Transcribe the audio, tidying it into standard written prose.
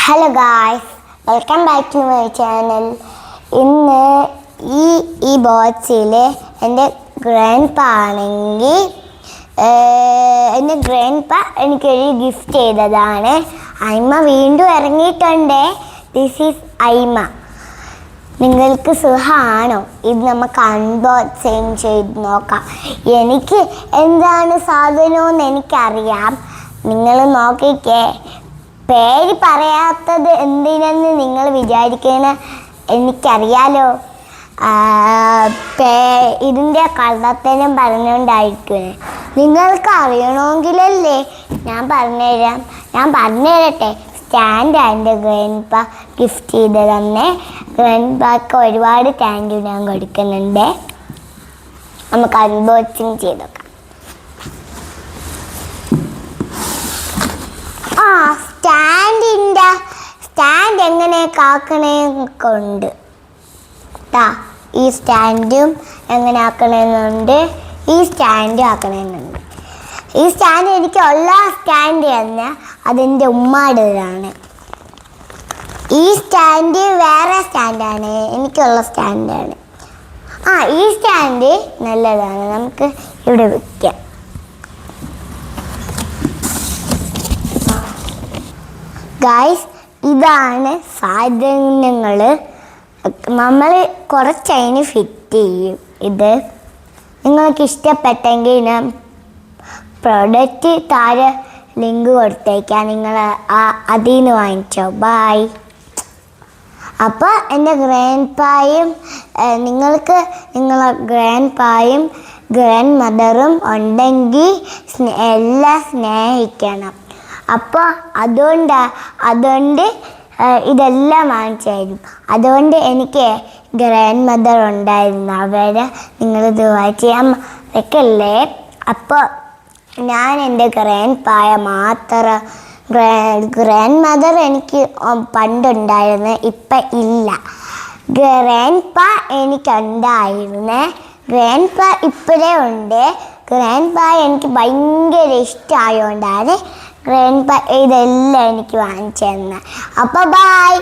Hello guys, welcome back to my channel. ഇന്ന് ഈ ബോക്സിൽ എൻ്റെ ഗ്രാൻഡ് പാ ആണെങ്കിൽ എൻ്റെ ഗ്രാൻഡ് പാ എനിക്കൊരു ഗിഫ്റ്റ് ചെയ്തതാണ്. അയ്മ വീണ്ടും ഇറങ്ങിയിട്ടുണ്ട്. This is Ayma. നിങ്ങൾക്ക് സുഖമാണോ? ഇത് നമുക്ക് അൺബോക്സിങ് ചെയ്ത് നോക്കാം. എനിക്ക് എന്താണ് സാധനമെന്ന് എനിക്കറിയാം. നിങ്ങൾ നോക്കിക്കേ. പേര് പറയാത്തത് എന്തിനെന്ന് നിങ്ങൾ വിചാരിക്കുന്ന എനിക്കറിയാലോ. ഇതിൻ്റെ കള്ളത്തരം പറഞ്ഞുകൊണ്ടായിരിക്കും. നിങ്ങൾക്ക് അറിയണമെങ്കിലല്ലേ ഞാൻ പറഞ്ഞുതരട്ടെ. സ്റ്റാൻഡാണ് എൻ്റെ ഗ്രാൻഡ് പാ ഗിഫ്റ്റ് ചെയ്ത് തന്നെ. ഗ്രാൻഡ് പാക്ക് ഒരുപാട് താങ്ക് യു ഞാൻ കൊടുക്കുന്നുണ്ട്. നമുക്ക് അൺബോക്സിങ് ചെയ്തോക്കാം. സ്റ്റാൻഡ് എങ്ങനെ ആക്കണേന്നൊക്കെ ഉണ്ട്. ഈ സ്റ്റാൻഡും എങ്ങനെ ആക്കണമെന്നുണ്ട്, ഈ സ്റ്റാൻഡും ആക്കണമെന്നുണ്ട്. ഈ സ്റ്റാൻഡ് എനിക്കുള്ള സ്റ്റാൻഡ് തന്നെ അതെൻ്റെ ഉമ്മാടേതാണ്. ഈ സ്റ്റാൻഡ് വേറെ സ്റ്റാൻഡാണ്, എനിക്കുള്ള സ്റ്റാൻഡാണ്. ഈ സ്റ്റാൻഡ് നല്ലതാണ്, നമുക്ക് ഇവിടെ വയ്ക്കാം. ഗായ്സ്, ഇതാണ് സാധനങ്ങൾ. നമ്മൾ കുറച്ചതിന് ഫിറ്റ് ചെയ്യും. ഇത് നിങ്ങൾക്ക് ഇഷ്ടപ്പെട്ടെങ്കിൽ ഞാൻ പ്രൊഡക്റ്റ് താഴെ ലിങ്ക് കൊടുത്തേക്കാം. നിങ്ങൾ അതിൽ നിന്ന് വാങ്ങിച്ചോ. ബായ്. അപ്പോൾ എൻ്റെ ഗ്രാൻഡ് പായും നിങ്ങൾക്ക് നിങ്ങളെ ഗ്രാൻഡ് പായും ഗ്രാൻഡ് മദറും ഉണ്ടെങ്കിൽ എല്ലാം സ്നേഹിക്കണം. അപ്പോൾ അതുകൊണ്ട് ഇതെല്ലാം വാങ്ങിച്ചായിരുന്നു. അതുകൊണ്ട് എനിക്ക് ഗ്രാൻഡ് മദർ ഉണ്ടായിരുന്നു. അവരെ നിങ്ങളിത് വായിച്ചാൽ വെക്കല്ലേ. അപ്പോൾ ഞാൻ എൻ്റെ ഗ്രാൻഡ് പായ മാത്രം ഗ്രാൻഡ് മദർ എനിക്ക് പണ്ടുണ്ടായിരുന്നു, ഇപ്പം ഇല്ല. ഗ്രാൻഡ് പാ എനിക്കുണ്ടായിരുന്നു. ഗ്രാൻഡ് പാ ഇപ്പോഴേ ഉണ്ട്. ഗ്രാൻഡ് പാ എനിക്ക് ഭയങ്കര ഇഷ്ടമായതുകൊണ്ടാണ് ഗ്രാൻഡ് പാ ഇതെല്ലാം എനിക്ക് വാങ്ങിച്ചു തന്നെ. അപ്പോൾ ബായ്.